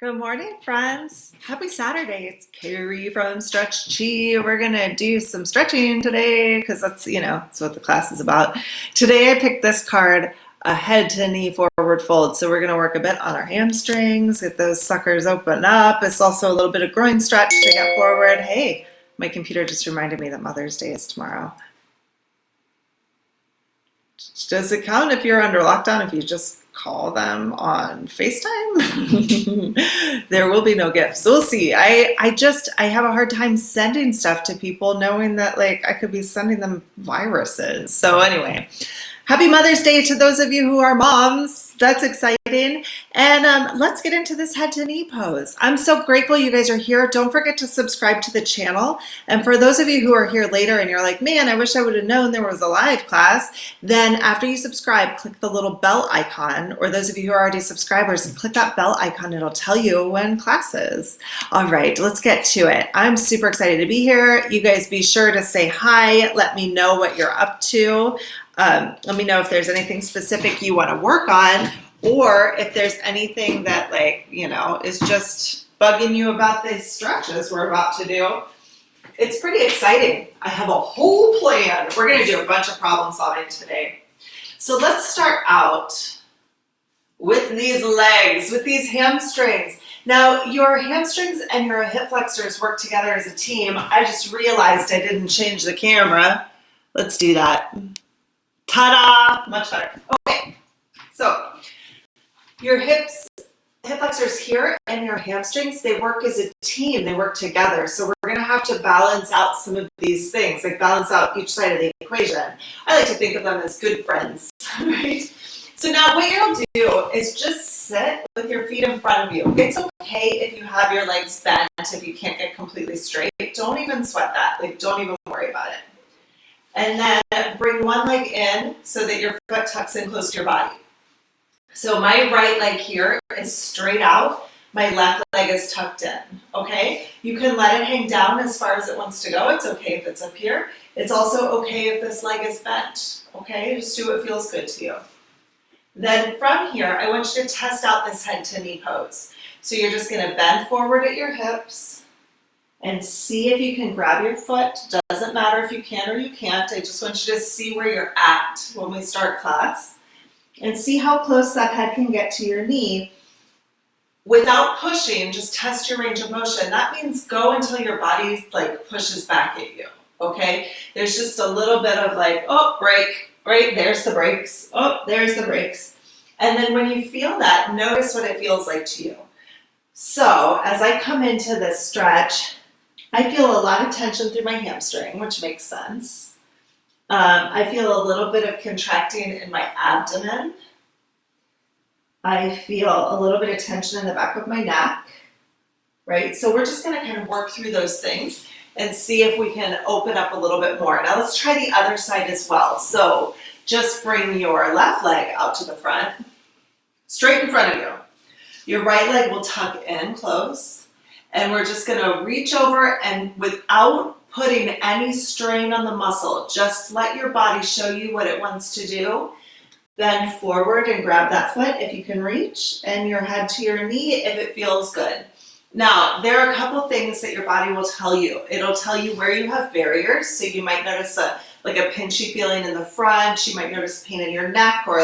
Good morning, friends. Happy Saturday. It's Carrie from Stretch Chi. We're going to do some stretching today because that's what the class is about. Today I picked this card, a head to knee forward fold. So we're going to work a bit on our hamstrings, get those suckers open up. It's also a little bit of groin stretch to get forward. Hey, my computer just reminded me that Mother's Day is tomorrow. Does it count if you're under lockdown if you just call them on FaceTime? There will be no gifts. So we'll see. I have a hard time sending stuff to people knowing that I could be sending them viruses. So anyway, happy Mother's Day to those of you who are moms. That's exciting. And let's get into this head to knee pose. I'm so grateful you guys are here. Don't forget to subscribe to the channel. And for those of you who are here later and you're like, man, I wish I would have known there was a live class, then after you subscribe, click the little bell icon, or those of you who are already subscribers, click that bell icon. It'll tell you when class is. All right, let's get to it. I'm super excited to be here. You guys be sure to say hi. Let me know what you're up to. Let me know if there's anything specific you want to work on, or if there's anything that is just bugging you about these stretches we're about to do. It's pretty exciting. I have a whole plan. We're going to do a bunch of problem solving today. So let's start out with these legs, with these hamstrings. Now, your hamstrings and your hip flexors work together as a team. I just realized I didn't change the camera. Let's do that. Ta-da! Much better. Okay, so your hip flexors here and your hamstrings, they work as a team. They work together. So we're going to have to balance out some of these things, like balance out each side of the equation. I like to think of them as good friends, right? So now what you'll do is just sit with your feet in front of you. It's okay if you have your legs bent, if you can't get completely straight. Don't even sweat that. Don't even worry about it. And then bring one leg in so that your foot tucks in close to your body. So my right leg here is straight out. My left leg is tucked in, okay? You can let it hang down as far as it wants to go. It's okay if it's up here. It's also okay if this leg is bent, okay? Just do what feels good to you. Then from here, I want you to test out this head to knee pose. So you're just gonna bend forward at your hips and see if you can grab your foot. Doesn't matter if you can or you can't. I just want you to see where you're at when we start class and see how close that head can get to your knee without pushing. Just test your range of motion. That means go until your body pushes back at you, okay? There's just a little bit of oh, break, right? There's the brakes. Oh, there's the brakes. And then when you feel that, notice what it feels like to you. So as I come into this stretch, I feel a lot of tension through my hamstring, which makes sense. I feel a little bit of contracting in my abdomen. I feel a little bit of tension in the back of my neck, right? So we're just gonna kind of work through those things and see if we can open up a little bit more. Now let's try the other side as well. So just bring your left leg out to the front, straight in front of you. Your right leg will tuck in close. And we're just gonna reach over and without putting any strain on the muscle, just let your body show you what it wants to do. Bend forward and grab that foot if you can reach, and your head to your knee if it feels good. Now, there are a couple things that your body will tell you. It'll tell you where you have barriers. So you might notice a pinchy feeling in the front. You might notice pain in your neck or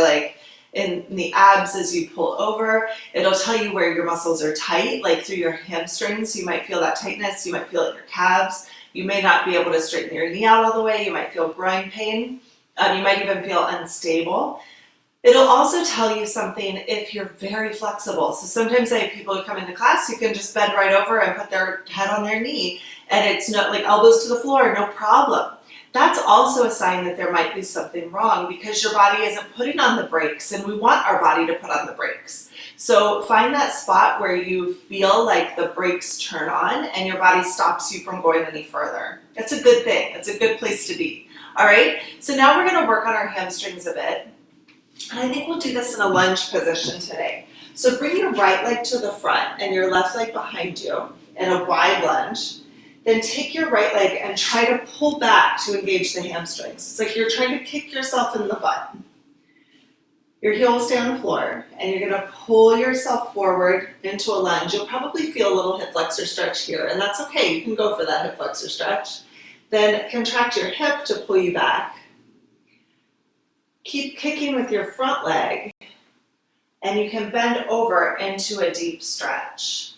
in the abs as you pull over. It'll tell you where your muscles are tight, through your hamstrings. You might feel that tightness. You might feel it in your calves. You may not be able to straighten your knee out all the way. You might feel groin pain. You might even feel unstable. It'll also tell you something if you're very flexible. So sometimes I have people who come into class who can just bend right over and put their head on their knee, and it's not elbows to the floor, no problem. That's also a sign that there might be something wrong because your body isn't putting on the brakes, and we want our body to put on the brakes. So find that spot where you feel like the brakes turn on and your body stops you from going any further. That's a good thing. It's a good place to be. All right, so now we're gonna work on our hamstrings a bit. And I think we'll do this in a lunge position today. So bring your right leg to the front and your left leg behind you in a wide lunge. Then take your right leg and try to pull back to engage the hamstrings. It's like you're trying to kick yourself in the butt. Your heel will stay on the floor, and you're gonna pull yourself forward into a lunge. You'll probably feel a little hip flexor stretch here, and that's okay. You can go for that hip flexor stretch. Then contract your hip to pull you back. Keep kicking with your front leg, and you can bend over into a deep stretch.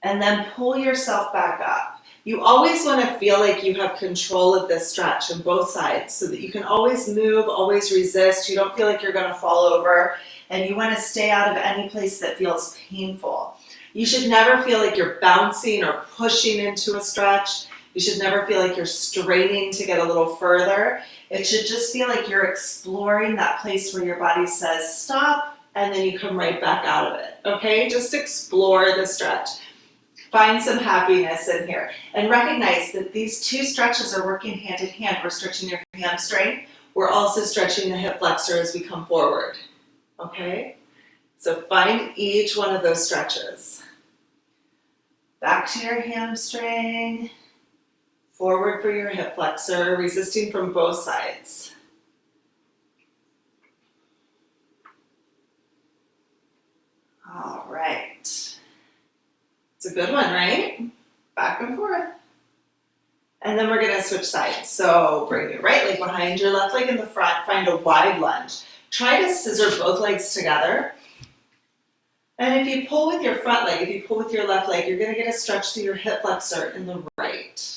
And then pull yourself back up. You always want to feel like you have control of this stretch on both sides so that you can always move, always resist. You don't feel like you're going to fall over, and you want to stay out of any place that feels painful. You should never feel like you're bouncing or pushing into a stretch. You should never feel like you're straining to get a little further. It should just feel like you're exploring that place where your body says stop, and then you come right back out of it. Okay? Just explore the stretch. Find some happiness in here, and recognize that these two stretches are working hand in hand. We're stretching your hamstring. We're also stretching the hip flexor as we come forward. Okay? So find each one of those stretches. Back to your hamstring. Forward for your hip flexor, resisting from both sides. All right. It's a good one, right? Back and forth. And then we're gonna switch sides. So bring your right leg behind your left leg in the front, find a wide lunge. Try to scissor both legs together. And if you pull with your front leg, if you pull with your left leg, you're gonna get a stretch through your hip flexor in the right.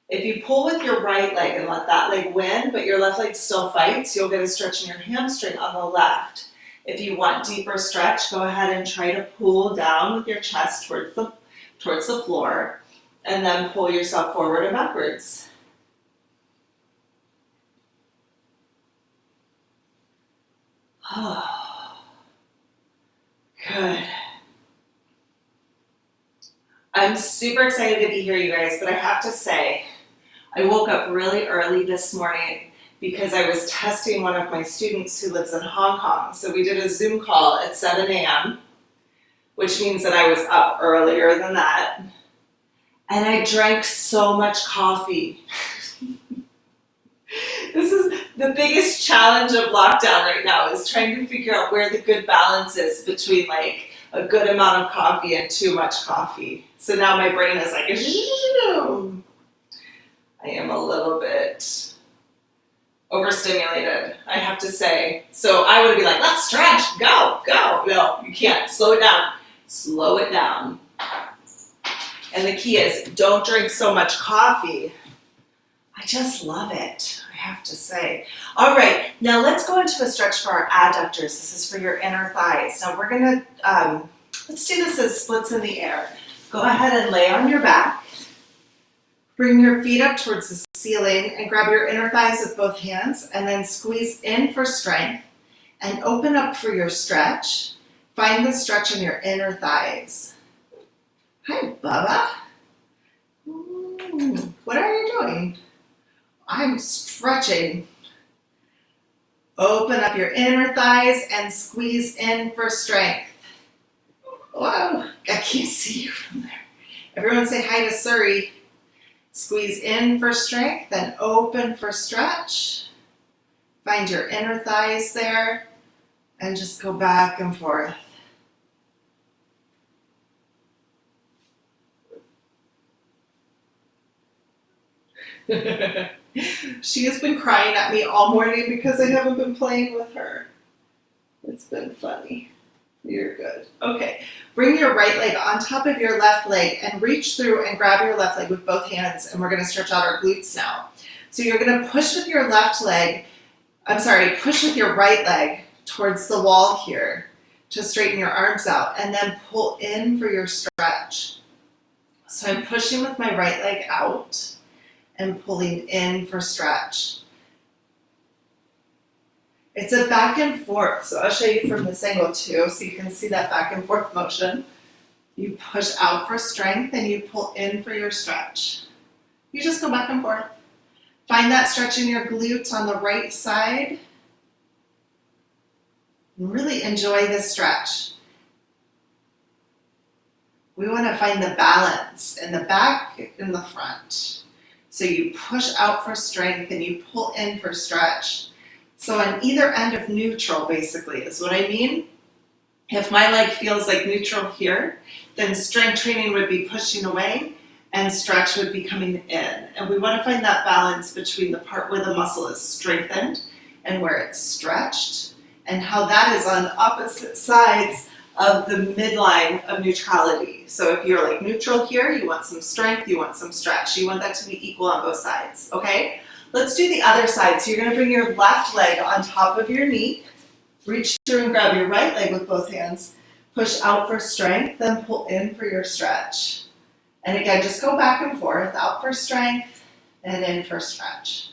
If you pull with your right leg and let that leg win, but your left leg still fights, you'll get a stretch in your hamstring on the left. If you want deeper stretch, go ahead and try to pull down with your chest towards the floor, and then pull yourself forward and backwards. Oh, good. I'm super excited to be here, you guys, but I have to say, I woke up really early this morning because I was testing one of my students who lives in Hong Kong. So we did a Zoom call at 7 a.m., which means that I was up earlier than that. And I drank so much coffee. This is the biggest challenge of lockdown right now, is trying to figure out where the good balance is between like a good amount of coffee and too much coffee. So now my brain is like, I am a little bit overstimulated, I have to say. So I would be like, let's stretch, go. No, you can't. Slow it down. Slow it down. And the key is, don't drink so much coffee. I just love it, I have to say. All right, now let's go into a stretch for our adductors. This is for your inner thighs. Now we're gonna, let's do this as splits in the air. Go ahead and lay on your back. Bring your feet up towards the ceiling and grab your inner thighs with both hands, and then squeeze in for strength and open up for your stretch. Find the stretch in your inner thighs. Hi, Bubba. What are you doing? I'm stretching. Open up your inner thighs and squeeze in for strength. Whoa, I can't see you from there. Everyone say hi to Surrey. Squeeze in for strength, then open for stretch. Find your inner thighs there, and just go back and forth. She has been crying at me all morning because I haven't been playing with her. It's been funny. You're good. Okay, bring your right leg on top of your left leg and reach through and grab your left leg with both hands, and we're going to stretch out our glutes now. So you're going to push with your push with your right leg towards the wall here to straighten your arms out, and then pull in for your stretch. So I'm pushing with my right leg out and pulling in for stretch. It's a back and forth, so I'll show you from this angle too, so you can see that back and forth motion. You push out for strength and you pull in for your stretch. You just go back and forth. Find that stretch in your glutes on the right side. Really enjoy this stretch. We want to find the balance in the back and the front. So you push out for strength and you pull in for stretch. So on either end of neutral, basically, is what I mean. If my leg feels like neutral here, then strength training would be pushing away and stretch would be coming in. And we want to find that balance between the part where the muscle is strengthened and where it's stretched, and how that is on opposite sides of the midline of neutrality. So if you're like neutral here, you want some strength, you want some stretch. You want that to be equal on both sides, okay? Let's do the other side. So you're gonna bring your left leg on top of your knee, reach through and grab your right leg with both hands, push out for strength, then pull in for your stretch. And again, just go back and forth, out for strength and in for stretch.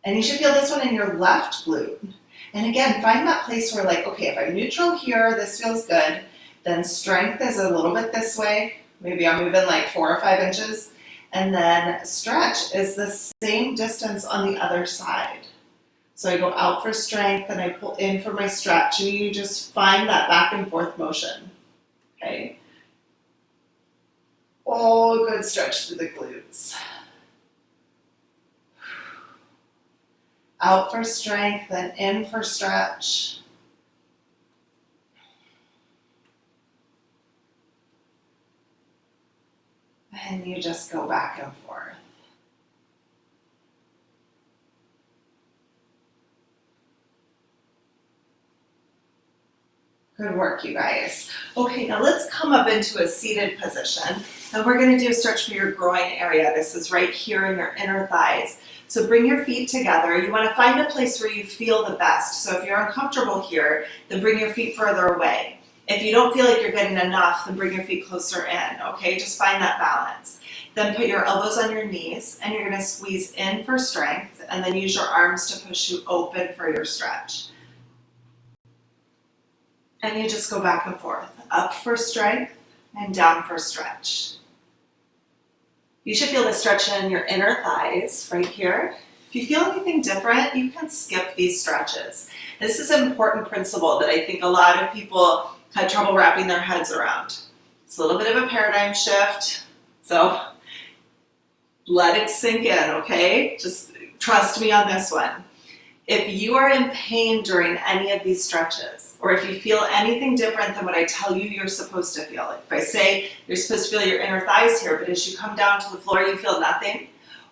And you should feel this one in your left glute. And again, find that place where like, okay, if I'm neutral here, this feels good, then strength is a little bit this way. Maybe I'm moving like 4 or 5 inches. And then stretch is the same distance on the other side. So I go out for strength and I pull in for my stretch, and you just find that back and forth motion, okay? Oh, good stretch through the glutes. Out for strength, then in for stretch. And you just go back and forth. Good work, you guys. Okay, now let's come up into a seated position, and we're going to do a stretch for your groin area. This is right here in your inner thighs. So bring your feet together. You want to find a place where you feel the best. So if you're uncomfortable here, then bring your feet further away. If you don't feel like you're getting enough, then bring your feet closer in, okay? Just find that balance. Then put your elbows on your knees, and you're going to squeeze in for strength, and then use your arms to push you open for your stretch. And you just go back and forth, up for strength and down for stretch. You should feel the stretch in your inner thighs right here. If you feel anything different, you can skip these stretches. This is an important principle that I think a lot of people had trouble wrapping their heads around. It's a little bit of a paradigm shift, so let it sink in, okay? Just trust me on this one. If you are in pain during any of these stretches, or if you feel anything different than what I tell you you're supposed to feel, like if I say you're supposed to feel your inner thighs here, but as you come down to the floor, you feel nothing,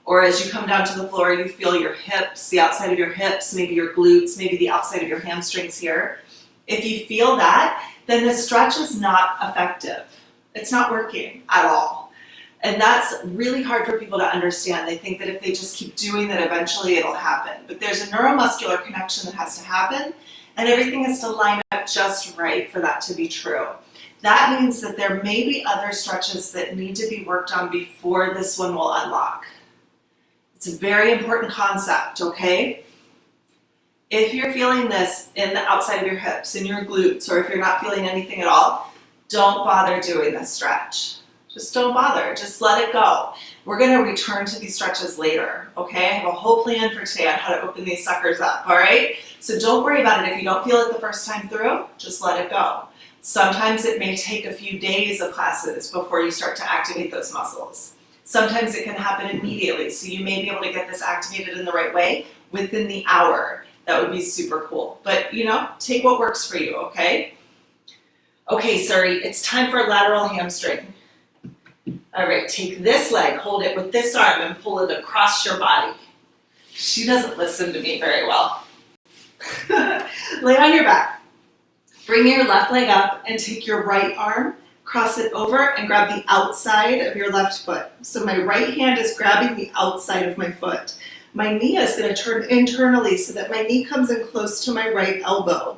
or as you come down to the floor, you feel your hips, the outside of your hips, maybe your glutes, maybe the outside of your hamstrings here. If you feel that, then the stretch is not effective. It's not working at all. And that's really hard for people to understand. They think that if they just keep doing that, eventually it'll happen. But there's a neuromuscular connection that has to happen, and everything has to line up just right for that to be true. That means that there may be other stretches that need to be worked on before this one will unlock. It's a very important concept, okay? If you're feeling this in the outside of your hips, in your glutes, or if you're not feeling anything at all, don't bother doing this stretch. Just don't bother, just let it go. We're gonna return to these stretches later, okay? I have a whole plan for today on how to open these suckers up, all right? So don't worry about it. If you don't feel it the first time through, just let it go. Sometimes it may take a few days of classes before you start to activate those muscles. Sometimes it can happen immediately, so you may be able to get this activated in the right way within the hour. That would be super cool. But, you know, take what works for you, okay? Okay, Suri, it's time for lateral hamstring. All right, take this leg, hold it with this arm, and pull it across your body. She doesn't listen to me very well. Lay on your back. Bring your left leg up and take your right arm, cross it over, and grab the outside of your left foot. So my right hand is grabbing the outside of my foot. My knee is going to turn internally so that my knee comes in close to my right elbow.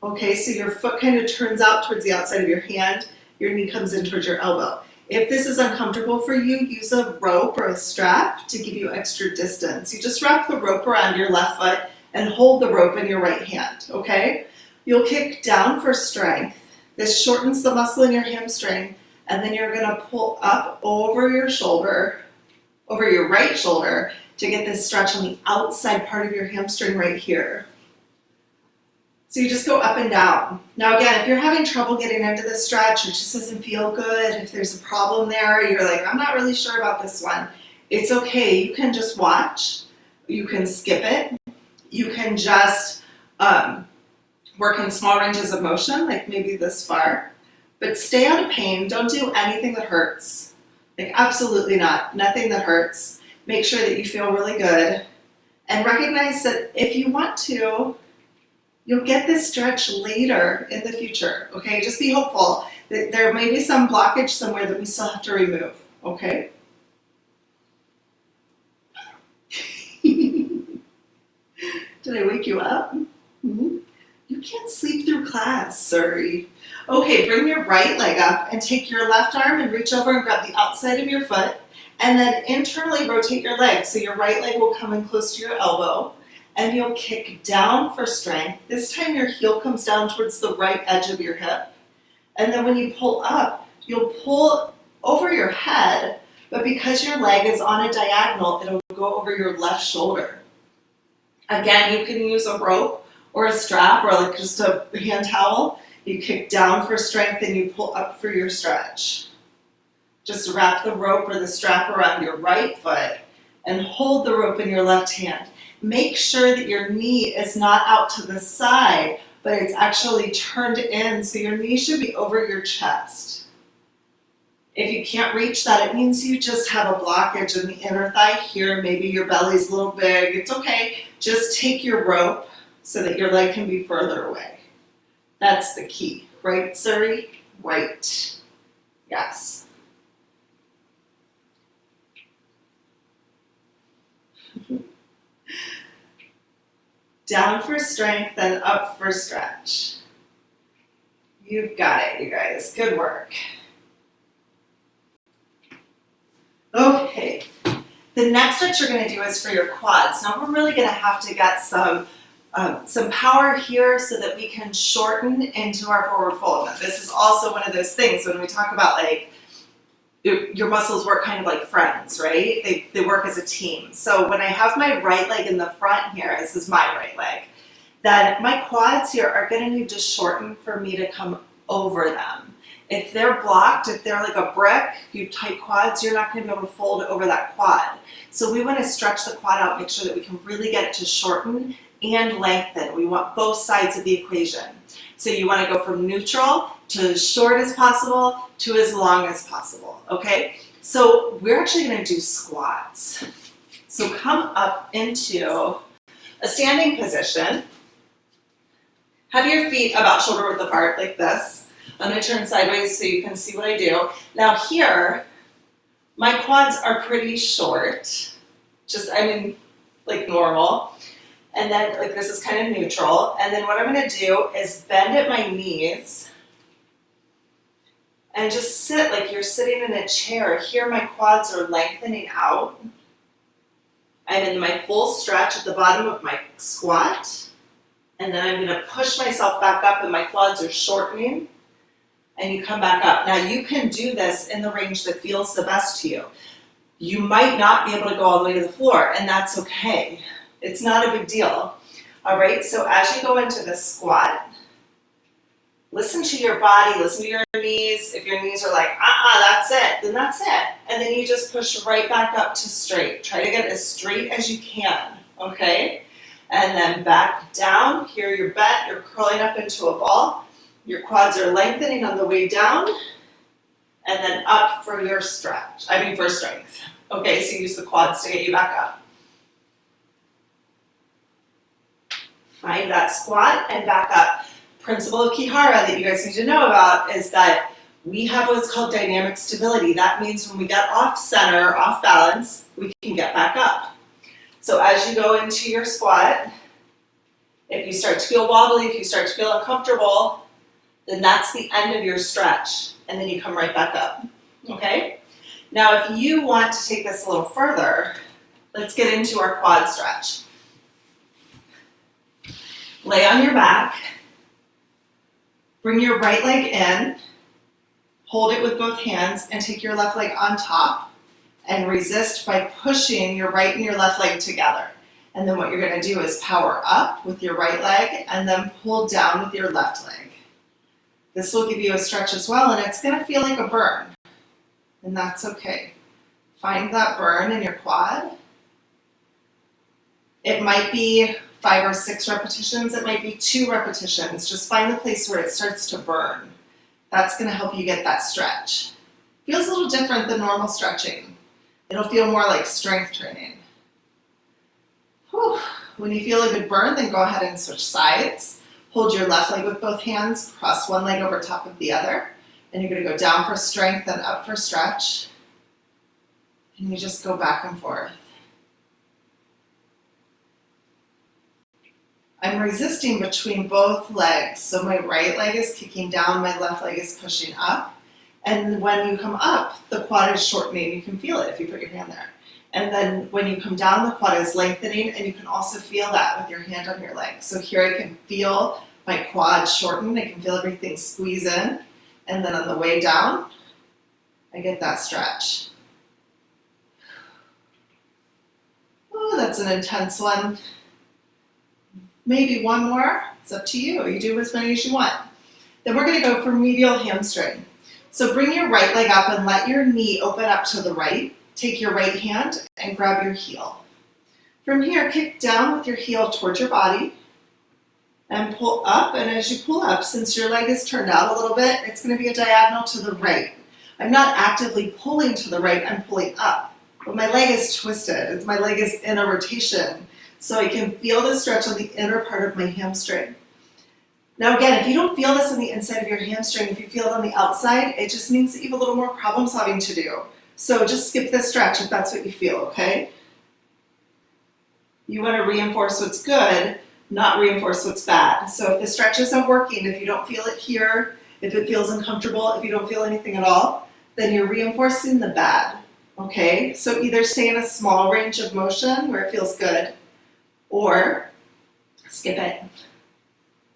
Okay, so your foot kind of turns out towards the outside of your hand, your knee comes in towards your elbow. If this is uncomfortable for you, use a rope or a strap to give you extra distance. You just wrap the rope around your left foot and hold the rope in your right hand, okay? You'll kick down for strength. This shortens the muscle in your hamstring, and then you're gonna pull up over your shoulder, over your right shoulder, to get this stretch on the outside part of your hamstring right here. So you just go up and down. Now again, if you're having trouble getting into this stretch, it just doesn't feel good, if there's a problem there, you're like, I'm not really sure about this one, It's okay. You can just watch. You can skip it. You can just work in small ranges of motion, like maybe this far. But stay out of pain. Don't do anything that hurts. Like absolutely not. Nothing that hurts. Make sure that you feel really good. And recognize that if you want to, you'll get this stretch later in the future, okay? Just be hopeful that there may be some blockage somewhere that we still have to remove, okay? Did I wake you up? Mm-hmm. You can't sleep through class, sorry. Okay, bring your right leg up and take your left arm and reach over and grab the outside of your foot, and then internally rotate your leg. So your right leg will come in close to your elbow, and you'll kick down for strength. This time your heel comes down towards the right edge of your hip. And then when you pull up, you'll pull over your head, but because your leg is on a diagonal, it'll go over your left shoulder. Again, you can use a rope or a strap or like just a hand towel. You kick down for strength and you pull up for your stretch. Just wrap the rope or the strap around your right foot and hold the rope in your left hand. Make sure that your knee is not out to the side, but it's actually turned in, so your knee should be over your chest. If you can't reach that, it means you just have a blockage in the inner thigh here. Maybe your belly's a little big. It's okay. Just take your rope so that your leg can be further away. That's the key. Right, Suri? Right. Yes. Down for strength, then up for stretch. You've got it, you guys. Good work. Okay. The next stretch you're going to do is for your quads. Now we're really going to have to get some power here so that we can shorten into our forward fold. Now, this is also one of those things when we talk about like your muscles work kind of like friends, right? They work as a team. So when I have my right leg in the front here, this is my right leg, then my quads here are going to need to shorten for me to come over them. If they're blocked, if they're like a brick, you tight quads, you're not going to be able to fold over that quad. So we want to stretch the quad out, make sure that we can really get it to shorten and lengthen. We want both sides of the equation. So you want to go from neutral to as short as possible to as long as possible, okay? So we're actually going to do squats. So come up into a standing position. Have your feet about shoulder width apart like this. I'm going to turn sideways so you can see what I do. Now here, my quads are pretty short, like normal. And then like this is kind of neutral. And then what I'm going to do is bend at my knees and just sit like you're sitting in a chair. Here my quads are lengthening out. I'm in my full stretch at the bottom of my squat. And then I'm going to push myself back up and my quads are shortening. And you come back up. Now you can do this in the range that feels the best to you. You might not be able to go all the way to the floor, and that's okay. It's not a big deal. All right, so as you go into the squat, listen to your body, listen to your knees. If your knees are like, that's it, then that's it. And then you just push right back up to straight. Try to get as straight as you can, okay? And then back down. Here you're bent, you're curling up into a ball. Your quads are lengthening on the way down, and then up for your stretch. For strength. Okay, so use the quads to get you back up. Find that squat and back up. Principle of Ki-Hara that you guys need to know about is that we have what's called dynamic stability. That means when we get off center, off balance, we can get back up. So as you go into your squat, if you start to feel wobbly, if you start to feel uncomfortable, then that's the end of your stretch, and then you come right back up, okay? Now, if you want to take this a little further, let's get into our quad stretch. Lay on your back, bring your right leg in, hold it with both hands, and take your left leg on top, and resist by pushing your right and your left leg together. And then what you're gonna do is power up with your right leg, and then pull down with your left leg. This will give you a stretch as well, and it's going to feel like a burn, and that's okay. Find that burn in your quad. It might be 5 or 6 repetitions. It might be 2 repetitions. Just find the place where it starts to burn. That's going to help you get that stretch. Feels a little different than normal stretching. It'll feel more like strength training. Whew. When you feel a good burn, then go ahead and switch sides. Hold your left leg with both hands, cross one leg over top of the other, and you're going to go down for strength and up for stretch. And you just go back and forth. I'm resisting between both legs. So my right leg is kicking down, my left leg is pushing up. And when you come up, the quad is shortening. You can feel it if you put your hand there. And then when you come down, the quad is lengthening, and you can also feel that with your hand on your leg. So here I can feel my quad shorten. I can feel everything squeeze in. And then on the way down, I get that stretch. Oh, that's an intense one. Maybe one more. It's up to you. You do as many as you want. Then we're going to go for medial hamstring. So bring your right leg up and let your knee open up to the right. Take your right hand and grab your heel. From here, kick down with your heel towards your body and pull up. And as you pull up, since your leg is turned out a little bit, it's going to be a diagonal to the right. I'm not actively pulling to the right, I'm pulling up. But my leg is twisted. My leg is in a rotation. So I can feel the stretch on the inner part of my hamstring. Now again, if you don't feel this on the inside of your hamstring, if you feel it on the outside, it just means that you have a little more problem solving to do. So just skip this stretch if that's what you feel, okay? You want to reinforce what's good, not reinforce what's bad. So if the stretch isn't working, if you don't feel it here, if it feels uncomfortable, if you don't feel anything at all, then you're reinforcing the bad, okay? So either stay in a small range of motion where it feels good, or skip it.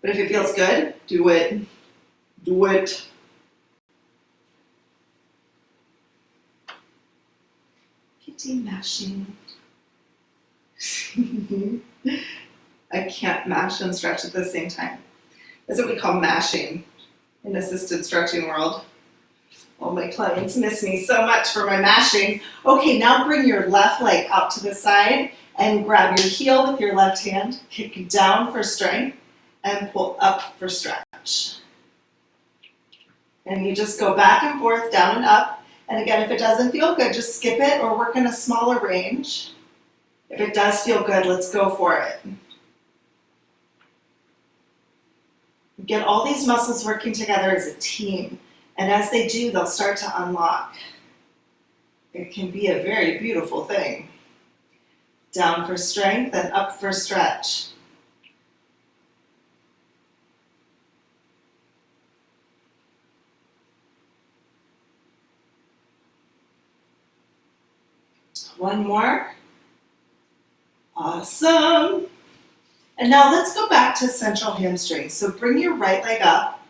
But if it feels good, do it. Do it. Kitty mashing. I can't mash and stretch at the same time. That's what we call mashing in assisted stretching world. Oh, my clients miss me so much for my mashing. Okay, now bring your left leg out to the side and grab your heel with your left hand, kick down for strength, and pull up for stretch. And you just go back and forth, down and up. And again, if it doesn't feel good, just skip it or work in a smaller range. If it does feel good, let's go for it. Get all these muscles working together as a team. And as they do, they'll start to unlock. It can be a very beautiful thing. Down for strength and up for stretch. One more. Awesome. And now let's go back to central hamstring. So bring your right leg up,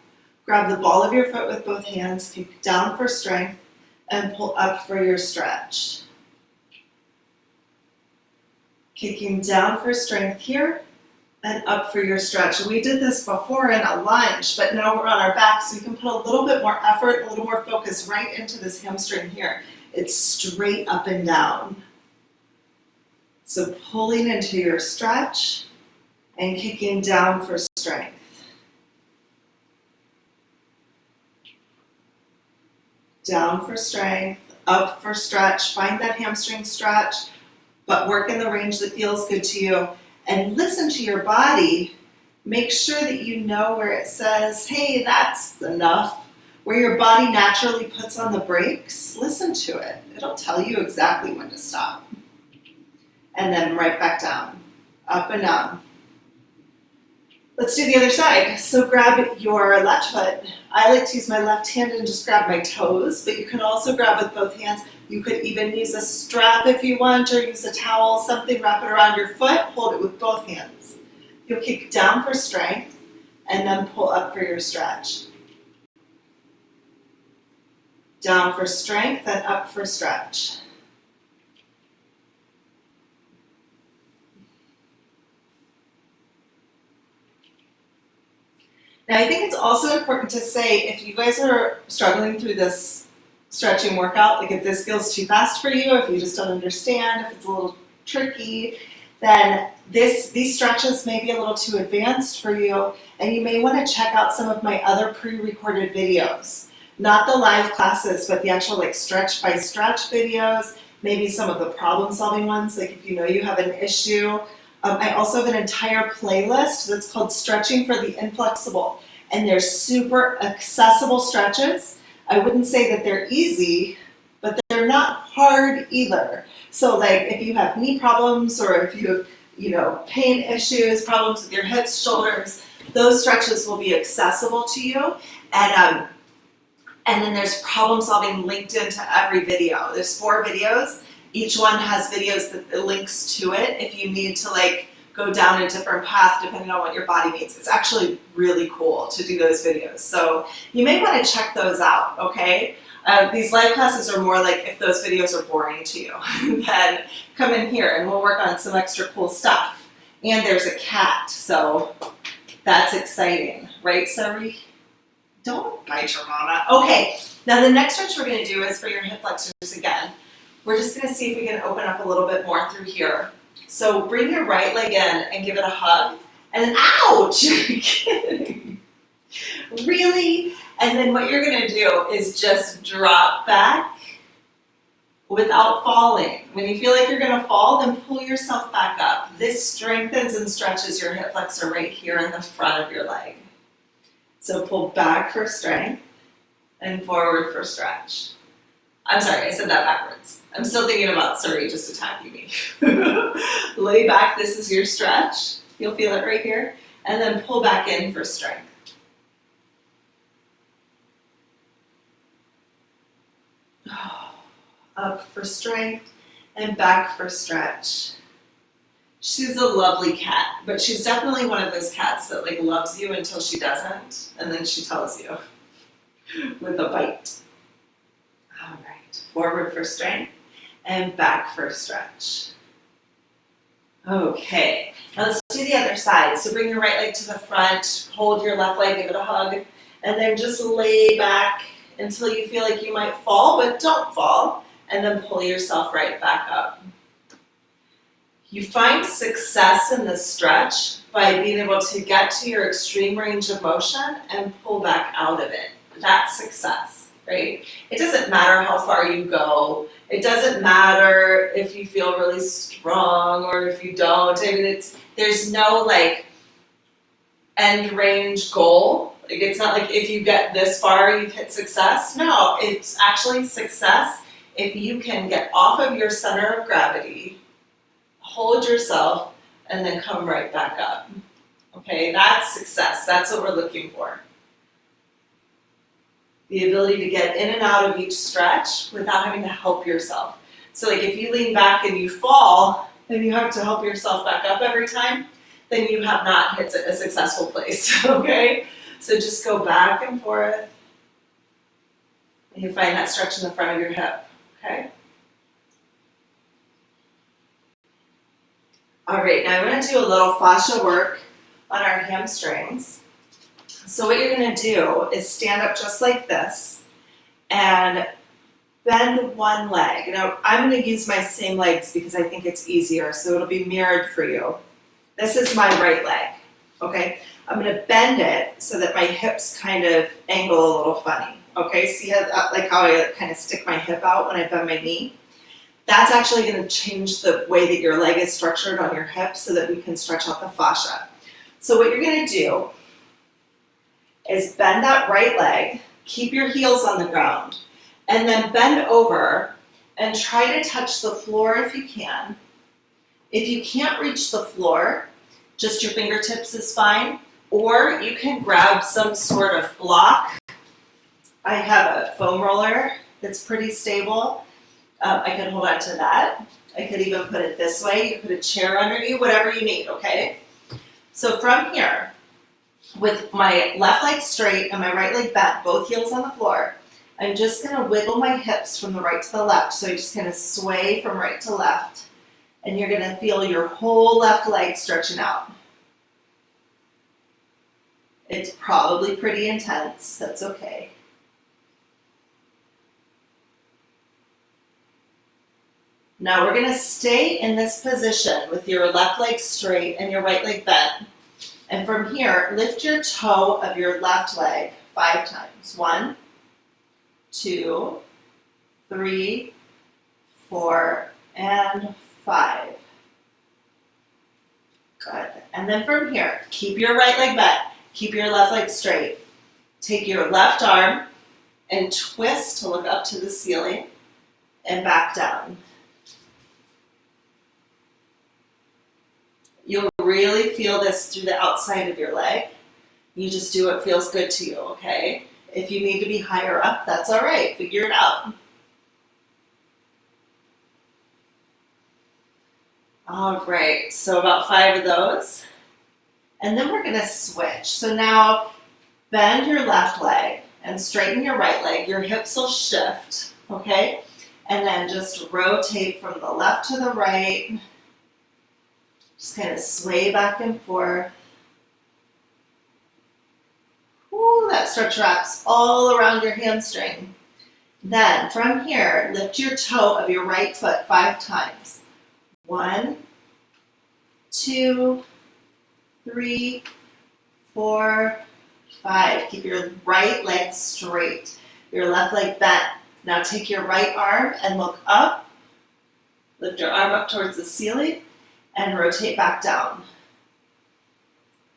grab the ball of your foot with both hands, kick down for strength, and pull up for your stretch. Kicking down for strength here, and up for your stretch. We did this before in a lunge, but now we're on our back, so you can put a little bit more effort, a little more focus right into this hamstring here. It's straight up and down. So pulling into your stretch and kicking down for strength. Down for strength, up for stretch. Find that hamstring stretch, but work in the range that feels good to you. And listen to your body. Make sure that you know where it says, hey, that's enough. Where your body naturally puts on the brakes, listen to it. It'll tell you exactly when to stop. And then right back down, up and down. Let's do the other side. So grab your left foot. I like to use my left hand and just grab my toes, but you can also grab with both hands. You could even use a strap if you want, or use a towel, something, wrap it around your foot, hold it with both hands. You'll kick down for strength, and then pull up for your stretch. Down for strength, and up for stretch. Now, I think it's also important to say, if you guys are struggling through this stretching workout. Like if this feels too fast for you, if you just don't understand, if it's a little tricky, then these stretches may be a little too advanced for you, and you may want to check out some of my other pre-recorded videos. Not the live classes, but the actual like stretch by stretch videos, maybe some of the problem solving ones, like if you know you have an issue. I also have an entire playlist that's called Stretching for the Inflexible, and they're super accessible stretches. I wouldn't say that they're easy, but they're not hard either. So like if you have knee problems or if you have, pain issues, problems with your hips, shoulders, those stretches will be accessible to you. And then there's problem solving linked into every video. There's 4 videos. Each one has videos that links to it if you need to like go down a different path depending on what your body needs. It's actually really cool to do those videos. So you may want to check those out, okay? These live classes are more like if those videos are boring to you, then come in here and we'll work on some extra cool stuff. And there's a cat, so that's exciting, right, Sari? Don't bite your mama. Okay, now the next stretch we're going to do is for your hip flexors again. We're just going to see if we can open up a little bit more through here. So bring your right leg in and give it a hug. And then, ouch! Kidding. Really? And then what you're going to do is just drop back without falling. When you feel like you're going to fall, then pull yourself back up. This strengthens and stretches your hip flexor right here in the front of your leg. So pull back for strength and forward for stretch. I'm sorry, I said that backwards. I'm still thinking about Suri just attacking me. Lay back, this is your stretch. You'll feel it right here. And then pull back in for strength. Up for strength and back for stretch. She's a lovely cat, but she's definitely one of those cats that like loves you until she doesn't, and then she tells you with a bite. All right, forward for strength and back for stretch. Okay, now let's do the other side. So bring your right leg to the front, hold your left leg, give it a hug, and then just lay back until you feel like you might fall, but don't fall, and then pull yourself right back up. You find success in this stretch by being able to get to your extreme range of motion and pull back out of it. That's success, right? It doesn't matter how far you go. It doesn't matter if you feel really strong or if you don't. I mean, there's no like end range goal. Like it's not like if you get this far, you've hit success. No, it's actually success if you can get off of your center of gravity, hold yourself, and then come right back up. Okay, that's success. That's what we're looking for. The ability to get in and out of each stretch without having to help yourself. So like if you lean back and you fall, and you have to help yourself back up every time, then you have not hit a successful place, okay? So just go back and forth, and you find that stretch in the front of your hip, okay? All right, now I'm going to do a little fascia work on our hamstrings. So what you're going to do is stand up just like this and bend one leg. Now I'm going to use my same legs because I think it's easier, so it'll be mirrored for you. This is my right leg, okay? I'm going to bend it so that my hips kind of angle a little funny, okay? See how, like how I kind of stick my hip out when I bend my knee? That's actually going to change the way that your leg is structured on your hip so that we can stretch out the fascia. So what you're going to do is bend that right leg, keep your heels on the ground, and then bend over and try to touch the floor if you can. If you can't reach the floor, just your fingertips is fine, or you can grab some sort of block. I have a foam roller that's pretty stable. I can hold on to that. I could even put it this way. You put a chair under you, whatever you need, okay? So from here, with my left leg straight and my right leg bent, both heels on the floor, I'm just going to wiggle my hips from the right to the left. So I just kind of sway from right to left, and you're going to feel your whole left leg stretching out. It's probably pretty intense. That's okay. Now we're gonna stay in this position with your left leg straight and your right leg bent. And from here, lift your toe of your left leg 5 times. 1, 2, 3, 4, and 5. Good. And then from here, keep your right leg bent. Keep your left leg straight. Take your left arm and twist to look up to the ceiling and back down. You'll really feel this through the outside of your leg. You just do what feels good to you, okay? If you need to be higher up, that's all right. Figure it out. All right, so about 5 of those. And then we're gonna switch. So now bend your left leg and straighten your right leg. Your hips will shift, okay? And then just rotate from the left to the right. Just kind of sway back and forth. Ooh, that stretch wraps all around your hamstring. Then from here, lift your toe of your right foot 5 times. 1, 2, 3, 4, 5. Keep your right leg straight, your left leg bent. Now take your right arm and look up. Lift your arm up towards the ceiling and rotate back down.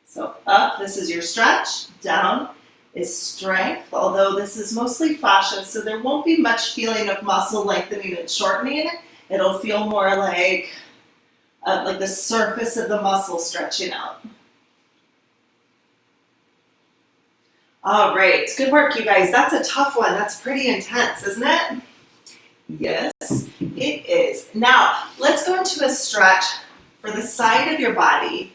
So up, this is your stretch. Down is strength, although this is mostly fascia, so there won't be much feeling of muscle lengthening and shortening. It'll feel more like the surface of the muscle stretching out. All right, good work, you guys. That's a tough one. That's pretty intense, isn't it? Yes, it is. Now, let's go into a stretch for the side of your body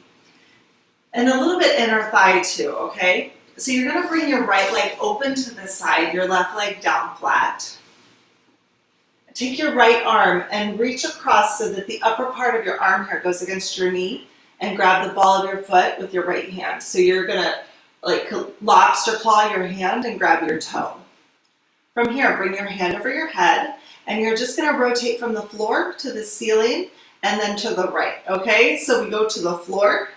and a little bit inner thigh too, okay? So you're gonna bring your right leg open to the side, your left leg down flat. Take your right arm and reach across so that the upper part of your arm here goes against your knee, and grab the ball of your foot with your right hand. So you're gonna like lobster claw your hand and grab your toe. From here, bring your hand over your head, and you're just gonna rotate from the floor to the ceiling and then to the right, okay? So we go to the floor,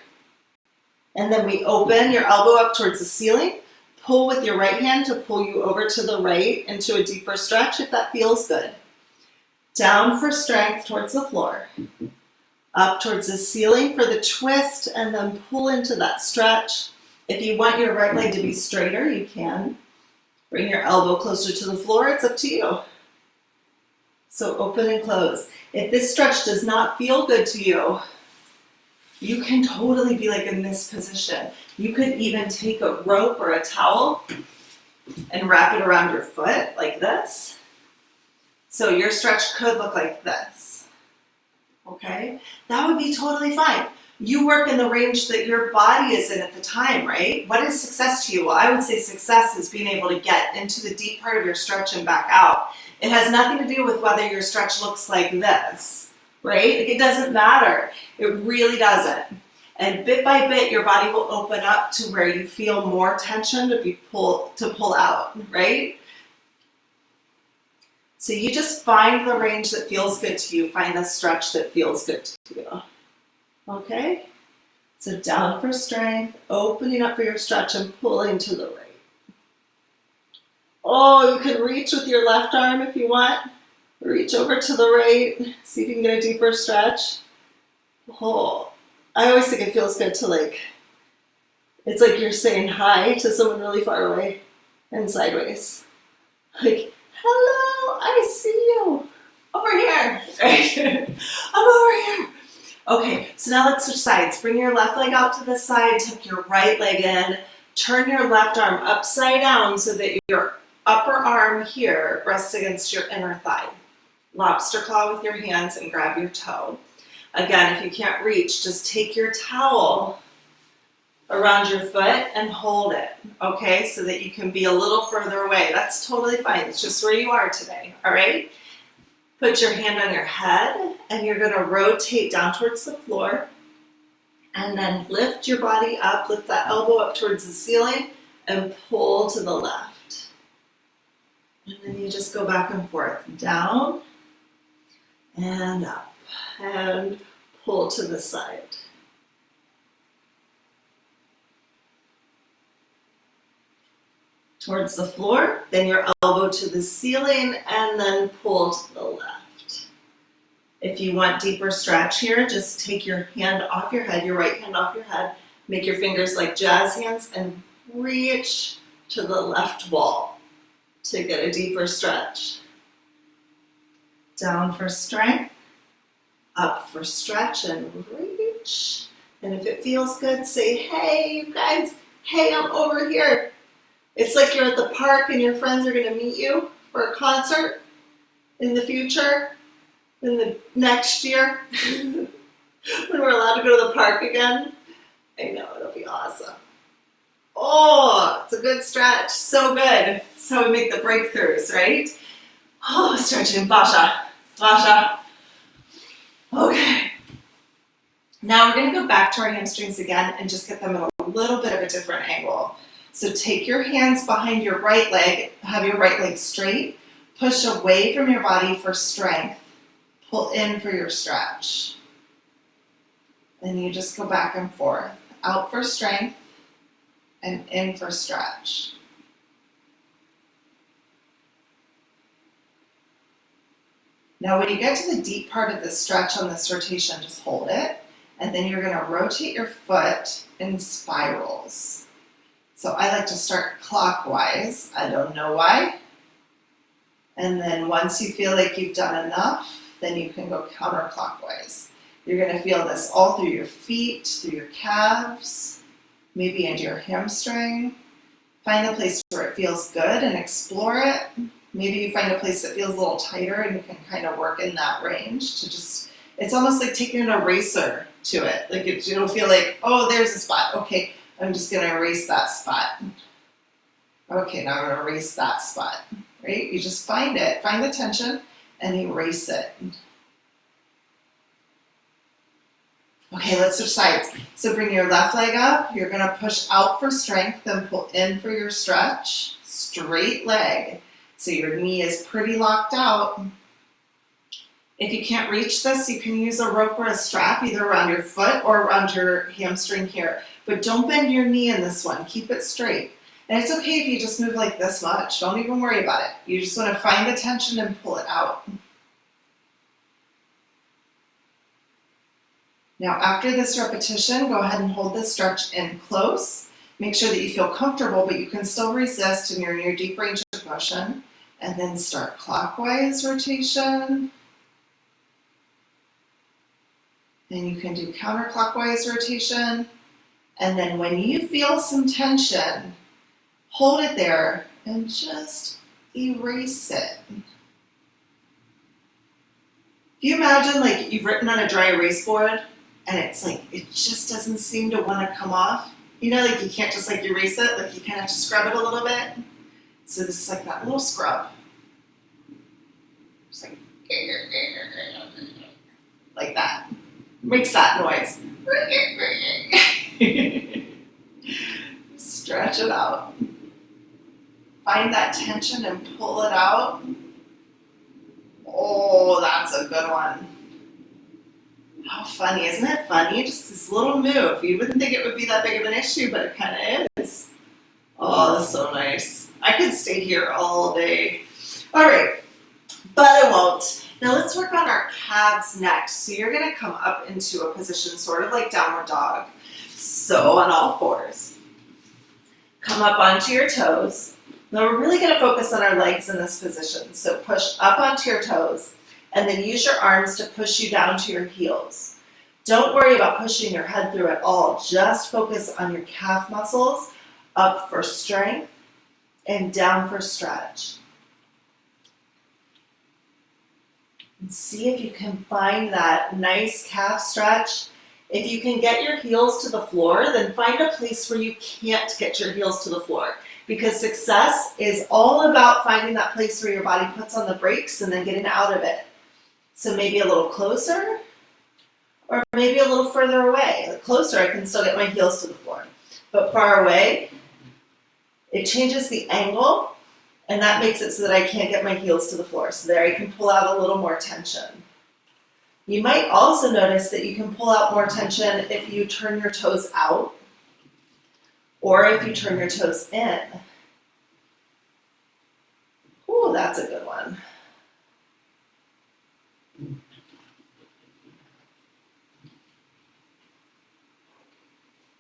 and then we open your elbow up towards the ceiling, pull with your right hand to pull you over to the right into a deeper stretch if that feels good. Down for strength towards the floor, up towards the ceiling for the twist, and then pull into that stretch. If you want your right leg to be straighter, you can. Bring your elbow closer to the floor, it's up to you. So open and close. If this stretch does not feel good to you, you can totally be like in this position. You could even take a rope or a towel and wrap it around your foot like this. So your stretch could look like this, okay? That would be totally fine. You work in the range that your body is in at the time, right? What is success to you? Well, I would say success is being able to get into the deep part of your stretch and back out. It has nothing to do with whether your stretch looks like this, right? Like, it doesn't matter. It really doesn't. And bit by bit, your body will open up to where you feel more tension to pull out, right? So you just find the range that feels good to you. Find the stretch that feels good to you. Okay? So down for strength, opening up for your stretch and pulling to the right. Oh, you can reach with your left arm if you want. Reach over to the right. See if you can get a deeper stretch. Oh, I always think it feels good to it's like you're saying hi to someone really far away and sideways. Like, hello, I see you. Over here. Right? I'm over here. Okay, so now let's switch sides. Bring your left leg out to the side, tuck your right leg in, turn your left arm upside down so that your upper arm here rests against your inner thigh. Lobster claw with your hands and grab your toe. Again, if you can't reach, just take your towel around your foot and hold it, okay? So that you can be a little further away. That's totally fine. It's just where you are today, all right? Put your hand on your head and you're gonna rotate down towards the floor and then lift your body up, lift that elbow up towards the ceiling and pull to the left. And then you just go back and forth, down and up, and pull to the side. Towards the floor, then your elbow to the ceiling, and then pull to the left. If you want deeper stretch here, just take your hand off your head, your right hand off your head, make your fingers like jazz hands, and reach to the left wall to get a deeper stretch. Down for strength, up for stretch, and reach. And if it feels good, say, hey, you guys, hey, I'm over here. It's like you're at the park and your friends are going to meet you for a concert in the future, in the next year, when we're allowed to go to the park again. I know, it'll be awesome. Oh, it's a good stretch. So good. So we make the breakthroughs, right? Oh, stretching. Basha. Basha. Okay. Now we're going to go back to our hamstrings again and just get them at a little bit of a different angle. So take your hands behind your right leg, have your right leg straight, push away from your body for strength, pull in for your stretch. And you just go back and forth, out for strength and in for stretch. Now when you get to the deep part of the stretch on this rotation, just hold it, and then you're going to rotate your foot in spirals. So I like to start clockwise. I don't know why. And then once you feel like you've done enough, then you can go counterclockwise. You're going to feel this all through your feet, through your calves, maybe into your hamstring. Find a place where it feels good and explore it. Maybe you find a place that feels a little tighter and you can kind of work in that range to just, it's almost like taking an eraser to it. Like it'll feel like, oh, there's a spot. Okay. I'm just going to erase that spot. Okay, now I'm going to erase that spot, right? You just find it, find the tension, and erase it. Okay, let's switch sides. So bring your left leg up. You're going to push out for strength, then pull in for your stretch. Straight leg. So your knee is pretty locked out. If you can't reach this, you can use a rope or a strap either around your foot or around your hamstring here. But don't bend your knee in this one. Keep it straight. And it's okay if you just move like this much. Don't even worry about it. You just want to find the tension and pull it out. Now after this repetition, go ahead and hold this stretch in close. Make sure that you feel comfortable, but you can still resist and you're in your deep range of motion. And then start clockwise rotation. And you can do counterclockwise rotation. And then when you feel some tension, hold it there and just erase it. If you imagine like you've written on a dry erase board and it's like, it just doesn't seem to want to come off. You know, like you can't just like erase it, like you kind of have to scrub it a little bit. So this is like that little scrub. Just like that. Makes that noise. Stretch it out. Find that tension and pull it out. Oh, that's a good one. How funny, isn't it funny? Just this little move. You wouldn't think it would be that big of an issue, but it kind of is. Oh, that's so nice. I could stay here all day. All right, but I won't. Now let's work on our calves next. So you're going to come up into a position sort of like downward dog. So on all fours. Come up onto your toes. Now we're really going to focus on our legs in this position. So push up onto your toes and then use your arms to push you down to your heels. Don't worry about pushing your head through at all. Just focus on your calf muscles, up for strength and down for stretch. And see if you can find that nice calf stretch. If you can get your heels to the floor, then find a place where you can't get your heels to the floor. Because success is all about finding that place where your body puts on the brakes and then getting out of it. So maybe a little closer, or maybe a little further away. Like closer, I can still get my heels to the floor. But far away, it changes the angle, and that makes it so that I can't get my heels to the floor. So there I can pull out a little more tension. You might also notice that you can pull out more tension if you turn your toes out or if you turn your toes in. Ooh, that's a good one.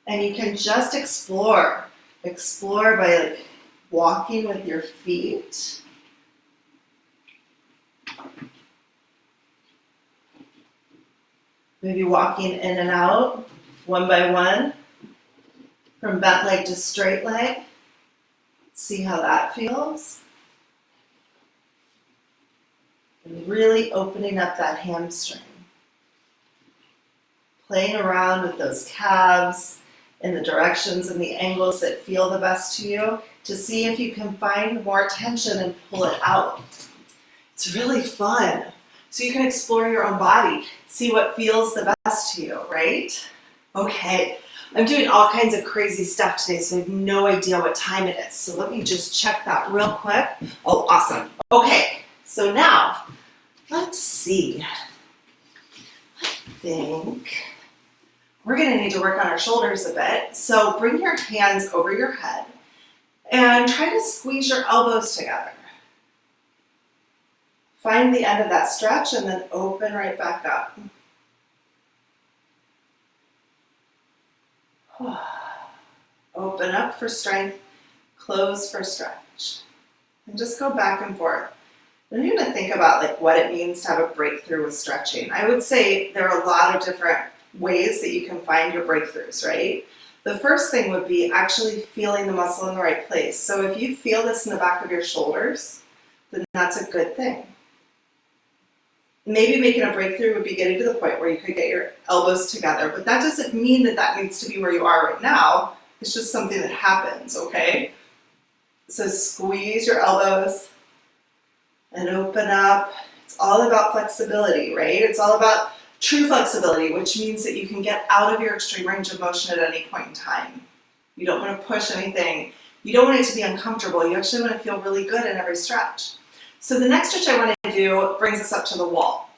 And you can just explore. Explore by like walking with your feet. Maybe walking in and out, one by one, from bent leg to straight leg. See how that feels. And really opening up that hamstring. Playing around with those calves in the directions and the angles that feel the best to you to see if you can find more tension and pull it out. It's really fun. So you can explore your own body, see what feels the best to you, right? Okay, I'm doing all kinds of crazy stuff today, so I have no idea what time it is. So let me just check that real quick. Oh, awesome. Okay, so now, let's see. I think we're gonna need to work on our shoulders a bit. So bring your hands over your head and try to squeeze your elbows together. Find the end of that stretch and then open right back up. Open up for strength, close for stretch. And just go back and forth. Then you're going to think about like what it means to have a breakthrough with stretching. I would say there are a lot of different ways that you can find your breakthroughs, right? The first thing would be actually feeling the muscle in the right place. So if you feel this in the back of your shoulders, then that's a good thing. Maybe making a breakthrough would be getting to the point where you could get your elbows together, but that doesn't mean that that needs to be where you are right now. It's just something that happens, okay? So squeeze your elbows and open up. It's all about flexibility, right? It's all about true flexibility, which means that you can get out of your extreme range of motion at any point in time. You don't want to push anything. You don't want it to be uncomfortable. You actually want to feel really good in every stretch. So the next stretch I want to do brings us up to the wall.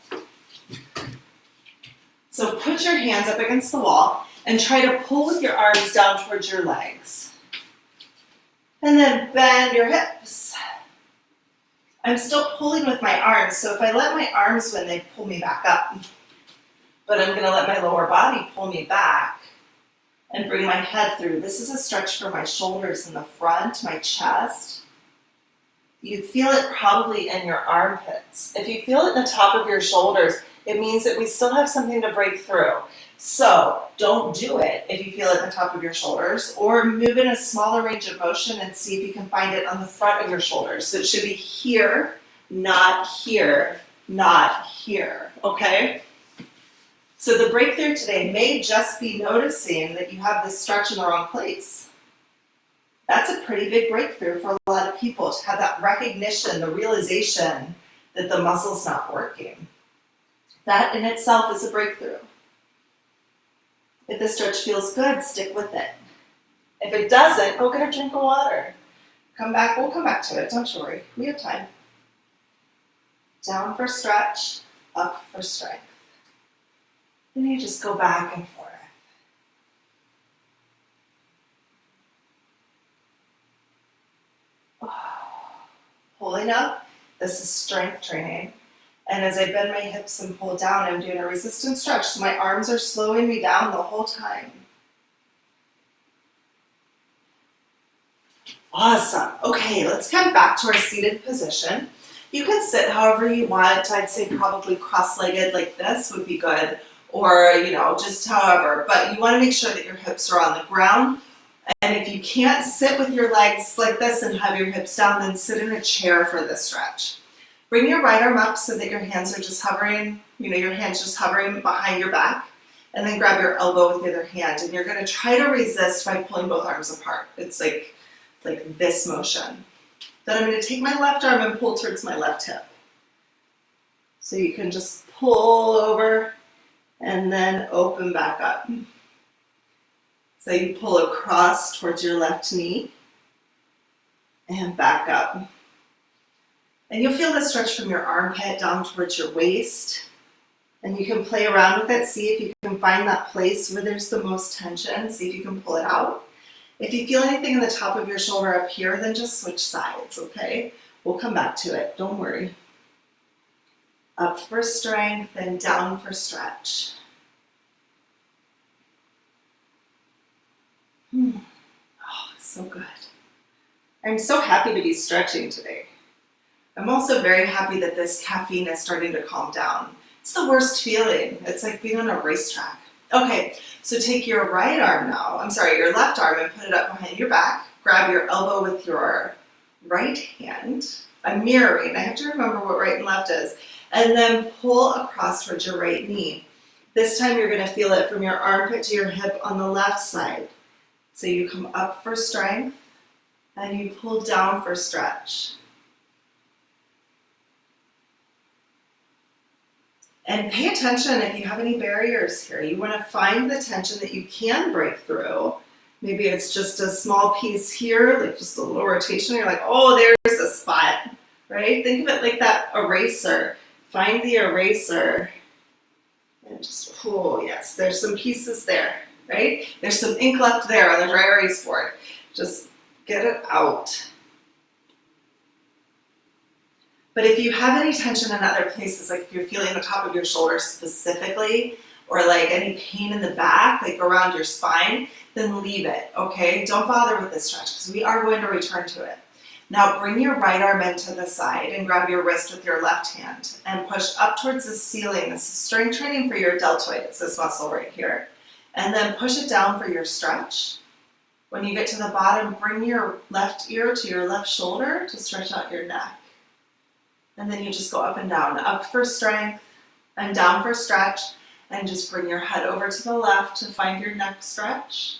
So put your hands up against the wall and try to pull with your arms down towards your legs. And then bend your hips. I'm still pulling with my arms, so if I let my arms win, they pull me back up. But I'm going to let my lower body pull me back and bring my head through. This is a stretch for my shoulders in the front, my chest. You feel it probably in your armpits. If you feel it in the top of your shoulders, it means that we still have something to break through. So don't do it if you feel it in the top of your shoulders, or move in a smaller range of motion and see if you can find it on the front of your shoulders. So it should be here, not here, not here, okay? So the breakthrough today may just be noticing that you have this stretch in the wrong place. That's a pretty big breakthrough for a lot of people, to have that recognition, the realization that the muscle's not working. That in itself is a breakthrough. If the stretch feels good, stick with it. If it doesn't, go get a drink of water. Come back, we'll come back to it, don't you worry, we have time. Down for stretch, up for strength. Then you just go back and forth. Pulling up, this is strength training. And as I bend my hips and pull down, I'm doing a resistance stretch, so my arms are slowing me down the whole time. Awesome. Okay, let's come back to our seated position. You can sit however you want. I'd say probably cross-legged like this would be good, or just however, but you want to make sure that your hips are on the ground. And if you can't sit with your legs like this and have your hips down, then sit in a chair for this stretch. Bring your right arm up so that your hands are just hovering, your hands just hovering behind your back, and then grab your elbow with the other hand. And you're going to try to resist by pulling both arms apart. It's like this motion. Then I'm going to take my left arm and pull towards my left hip. So you can just pull over and then open back up. So you pull across towards your left knee and back up. And you'll feel the stretch from your armpit down towards your waist And you can play around with it, see if you can find that place where there's the most tension, see if you can pull it out. If you feel anything in the top of your shoulder up here, then just switch sides, okay? We'll come back to it, don't worry. Up for strength and down for stretch. Oh, so good. I'm so happy to be stretching today. I'm also very happy that this caffeine is starting to calm down. It's the worst feeling. It's like being on a racetrack. Okay, so take your right arm now, your left arm, and put it up behind your back. Grab your elbow with your right hand. I'm mirroring. I have to remember what right and left is. And then pull across towards your right knee. This time you're going to feel it from your armpit to your hip on the left side. So you come up for strength, and you pull down for stretch. And pay attention if you have any barriers here. You want to find the tension that you can break through. Maybe it's just a small piece here, like just a little rotation. You're like, oh, there's a spot, right? Think of it like that eraser. Find the eraser. And just, oh, yes, there's some pieces there, right? There's some ink left there on the dry erase board. Just get it out. But if you have any tension in other places, like if you're feeling the top of your shoulder specifically, or like any pain in the back, like around your spine, then leave it, okay? Don't bother with this stretch because we are going to return to it. Now bring your right arm into the side and grab your wrist with your left hand and push up towards the ceiling. This is strength training for your deltoid. It's this muscle right here. And then push it down for your stretch. When you get to the bottom, bring your left ear to your left shoulder to stretch out your neck. And then you just go up and down, up for strength and down for stretch, and just bring your head over to the left to find your neck stretch.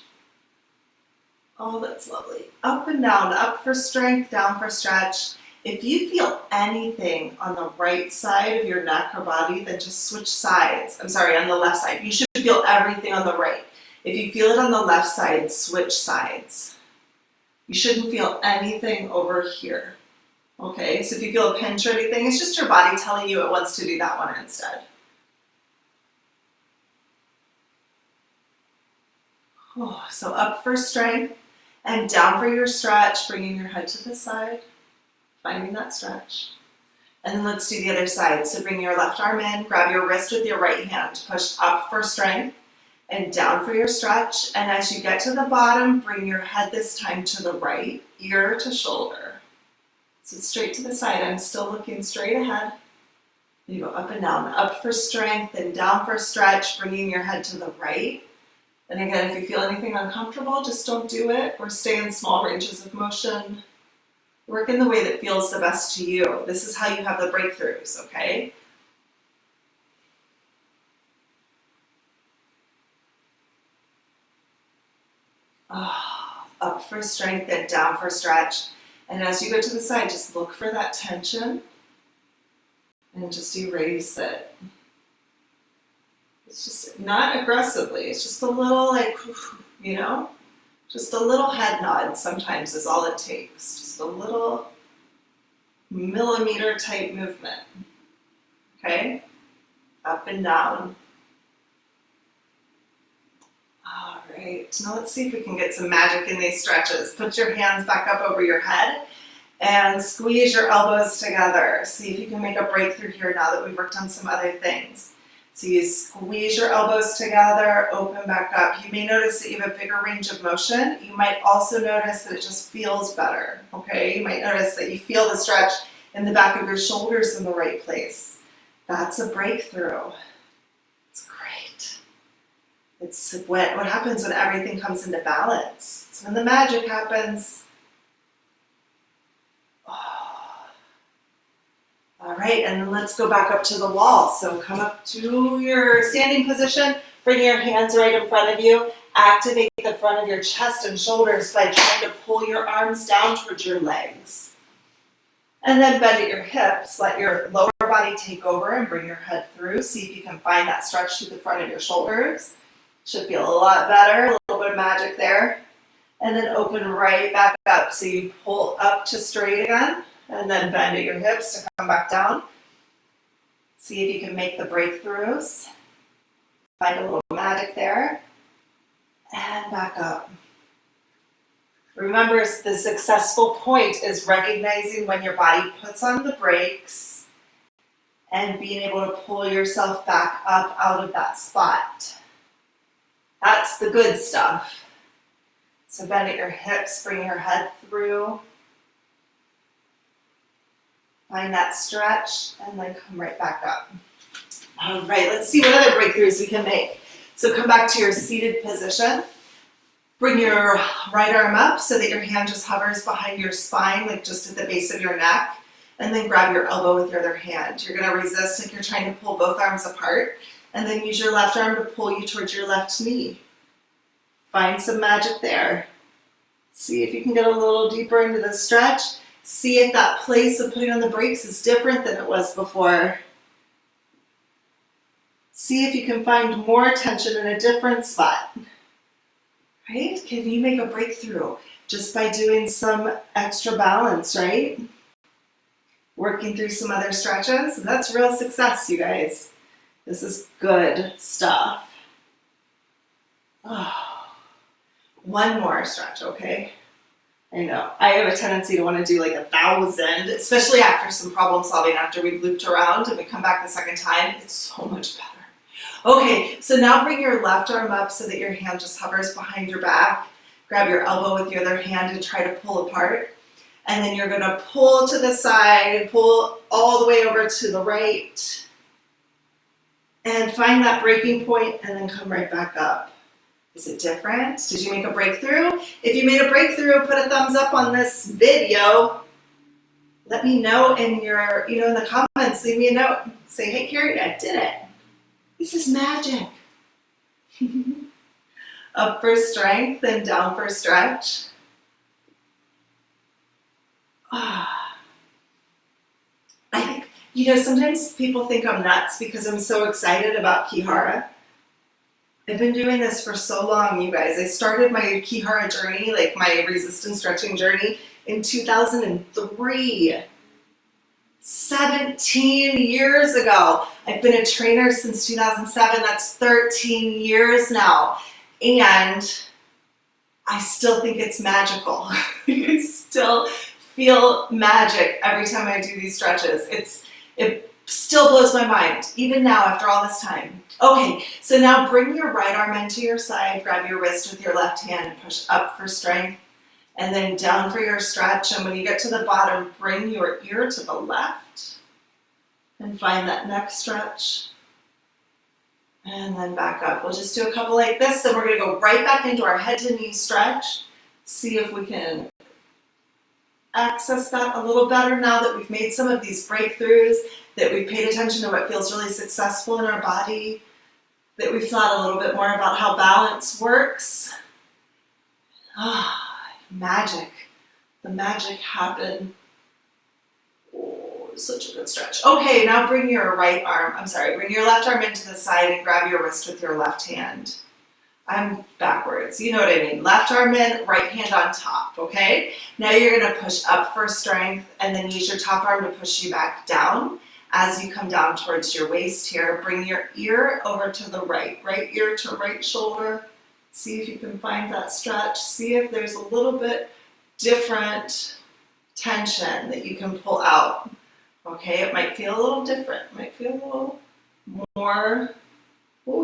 Oh, that's lovely. Up and down, up for strength, down for stretch. If you feel anything on the right side of your neck or body, then just switch sides. On the left side. You should feel everything on the right. If you feel it on the left side, switch sides. You shouldn't feel anything over here. Okay, so if you feel a pinch or anything, it's just your body telling you it wants to do that one instead. Oh, so up for strength and down for your stretch, bringing your head to the side, finding that stretch. And then let's do the other side. So bring your left arm in, grab your wrist with your right hand, push up for strength and down for your stretch. And as you get to the bottom, bring your head this time to the right, ear to shoulder. So straight to the side. I'm still looking straight ahead. You go up and down, up for strength and down for stretch, bringing your head to the right. And again, if you feel anything uncomfortable, just don't do it or stay in small ranges of motion. Work in the way that feels the best to you. This is how you have the breakthroughs, okay? Up for strength and down for stretch. And as you go to the side, just look for that tension and just erase it. It's just not aggressively. It's just a little just a little head nod sometimes is all it takes. Just a little millimeter type movement. Okay? Up and down. All right, now let's see if we can get some magic in these stretches. Put your hands back up over your head and squeeze your elbows together. See if you can make a breakthrough here now that we've worked on some other things. So you squeeze your elbows together, open back up. You may notice that you have a bigger range of motion. You might also notice that it just feels better, okay? You might notice that you feel the stretch in the back of your shoulders in the right place. That's a breakthrough. It's what happens when everything comes into balance. It's when the magic happens. Oh. All right, and then let's go back up to the wall. So come up to your standing position, bring your hands right in front of you, activate the front of your chest and shoulders by trying to pull your arms down towards your legs. And then bend at your hips, let your lower body take over and bring your head through. See if you can find that stretch through the front of your shoulders. Should feel a lot better, a little bit of magic there. And then open right back up. So you pull up to straight again, and then bend at your hips to come back down. See if you can make the breakthroughs. Find a little magic there. And back up. Remember, the successful point is recognizing when your body puts on the brakes and being able to pull yourself back up out of that spot. That's the good stuff. So bend at your hips, bring your head through. Find that stretch and then come right back up. All right, let's see what other breakthroughs we can make. So come back to your seated position. Bring your right arm up so that your hand just hovers behind your spine, like just at the base of your neck. And then grab your elbow with your other hand. You're going to resist like you're trying to pull both arms apart. And then use your left arm to pull you towards your left knee. Find some magic there. See if you can get a little deeper into the stretch. See if that place of putting on the brakes is different than it was before. See if you can find more tension in a different spot. Right? Can you make a breakthrough just by doing some extra balance, right? Working through some other stretches. That's real success, you guys. This is good stuff. Oh. One more stretch, okay? I know. I have a tendency to want to do like 1,000, especially after some problem solving, after we've looped around and we come back the second time. It's so much better. Okay, so now bring your left arm up so that your hand just hovers behind your back. Grab your elbow with your other hand and try to pull apart. And then you're going to pull to the side, pull all the way over to the right. And find that breaking point and then come right back up. Is it different? Did you make a breakthrough? If you made a breakthrough, put a thumbs up on this video. Let me know in your, in the comments, leave me a note. Say, hey, Carrie, I did it. This is magic. Up for strength and down for stretch. I think, sometimes people think I'm nuts because I'm so excited about Ki-Hara. I've been doing this for so long, you guys. I started my Ki-Hara journey, like my resistance stretching journey, in 2003. 17 years ago. I've been a trainer since 2007. That's 13 years now. And I still think it's magical. I still feel magic every time I do these stretches. It still blows my mind, even now after all this time. Okay, so now bring your right arm into your side, grab your wrist with your left hand and push up for strength. And then down for your stretch. And when you get to the bottom, bring your ear to the left and find that neck stretch. And then back up. We'll just do a couple like this. And we're going to go right back into our head to knee stretch. See if we can access that a little better now that we've made some of these breakthroughs, that we've paid attention to what feels really successful in our body, that we've thought a little bit more about how balance works. Magic. The magic happened. Oh, such a good stretch. Okay, now bring your bring your left arm into the side and grab your wrist with your left hand. I'm backwards. You know what I mean. Left arm in, right hand on top, okay? Now you're going to push up for strength and then use your top arm to push you back down. As you come down towards your waist here, bring your ear over to the right ear to right shoulder. See if you can find that stretch. See if there's a little bit different tension that you can pull out. Okay, it might feel a little different. It might feel a little more,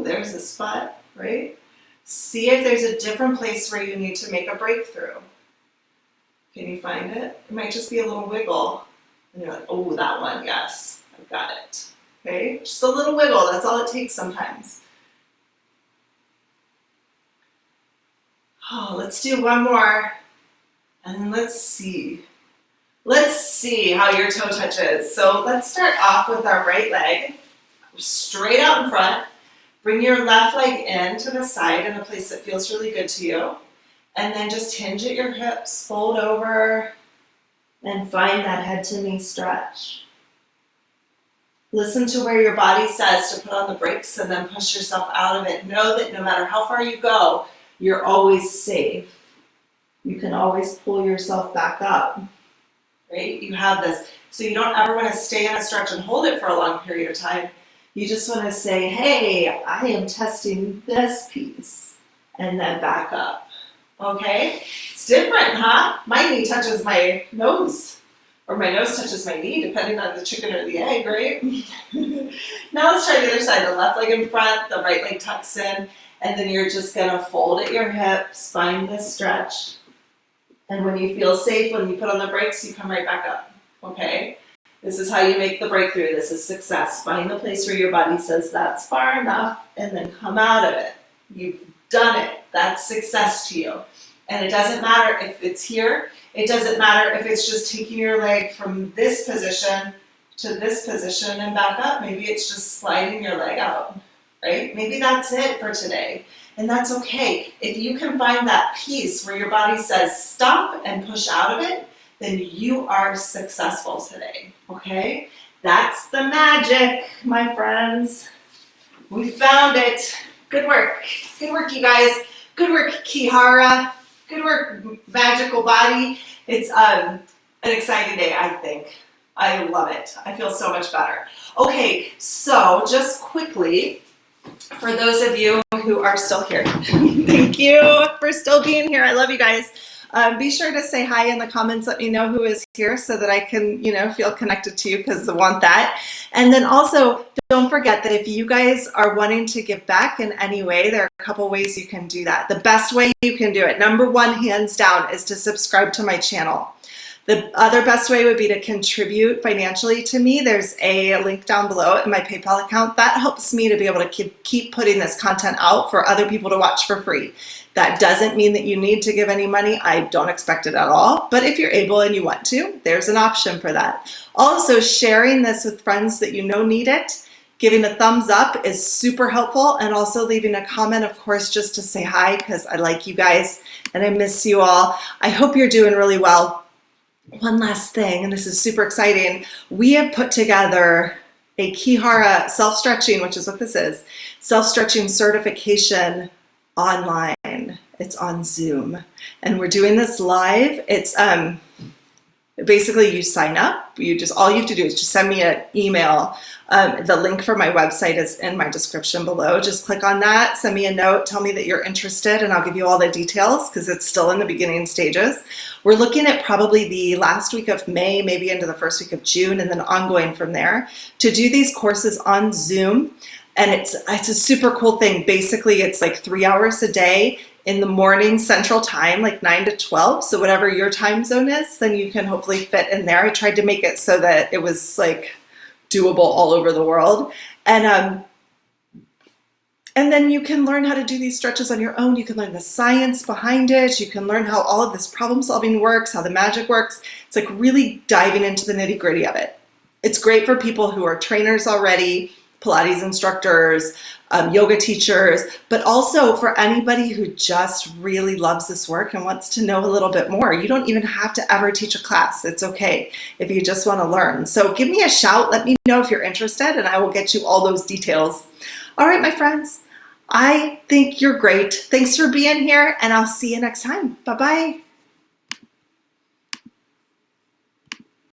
there's a spot, right? See if there's a different place where you need to make a breakthrough. Can you find it? It might just be a little wiggle. And you're like, oh, that one, yes, I've got it. Okay, just a little wiggle, that's all it takes sometimes. Oh, let's do one more, and then let's see. Let's see how your toe touches. So let's start off with our right leg, straight out in front. Bring your left leg in to the side in a place that feels really good to you. And then just hinge at your hips, fold over, and find that head to knee stretch. Listen to where your body says to put on the brakes and then push yourself out of it. Know that no matter how far you go, you're always safe. You can always pull yourself back up, right? You have this So you don't ever want to stay in a stretch and hold it for a long period of time. You just want to say, hey, I am testing this piece, and then back up. Okay? It's different, huh? My knee touches my nose, or my nose touches my knee, depending on the chicken or the egg, right? Now let's try the other side. The left leg in front, the right leg tucks in, and then you're just going to fold at your hips, find this stretch. And when you feel safe, when you put on the brakes, you come right back up. Okay? This is how you make the breakthrough. This is success. Find the place where your body says that's far enough, and then come out of it. You've done it. That's success to you. And it doesn't matter if it's here. It doesn't matter if it's just taking your leg from this position to this position and back up. Maybe it's just sliding your leg out, right? Maybe that's it for today. And that's okay. If you can find that piece where your body says stop and push out of it, then you are successful today, okay? That's the magic, my friends. We found it. Good work. Good work, you guys. Good work, Ki-Hara. Good work, magical body. It's an exciting day, I think. I love it. I feel so much better. Okay, so just quickly, for those of you who are still here, thank you for still being here. I love you guys. Be sure to say hi in the comments. Let me know who is here so that I can, feel connected to you because I want that. And then also, don't forget that if you guys are wanting to give back in any way, there are a couple ways you can do that. The best way you can do it, number one, hands down, is to subscribe to my channel. The other best way would be to contribute financially to me. There's a link down below in my PayPal account. That helps me to be able to keep putting this content out for other people to watch for free. That doesn't mean that you need to give any money. I don't expect it at all. But if you're able and you want to, there's an option for that. Also, sharing this with friends that you know need it, giving a thumbs up is super helpful, and also leaving a comment, of course, just to say hi because I like you guys and I miss you all. I hope you're doing really well. One last thing, and this is super exciting. We have put together a Ki-Hara self-stretching, which is what this is, self-stretching certification online. It's on Zoom, and we're doing this live. It's basically you sign up. All you have to do is just send me an email. The link for my website is in my description below. Just click on that, send me a note, tell me that you're interested, and I'll give you all the details because it's still in the beginning stages. We're looking at probably the last week of May, maybe into the first week of June, and then ongoing from there to do these courses on Zoom. And it's a super cool thing. Basically, it's like 3 hours a day in the morning Central Time, like 9 to 12. So whatever your time zone is, then you can hopefully fit in there. I tried to make it so that it was like doable all over the world. And then you can learn how to do these stretches on your own. You can learn the science behind it. You can learn how all of this problem solving works, how the magic works. It's like really diving into the nitty gritty of it. It's great for people who are trainers already, Pilates instructors, yoga teachers, but also for anybody who just really loves this work and wants to know a little bit more. You don't even have to ever teach a class. It's okay if you just want to learn. So give me a shout. Let me know if you're interested, and I will get you all those details. All right, my friends, I think you're great. Thanks for being here, and I'll see you next time. Bye-bye.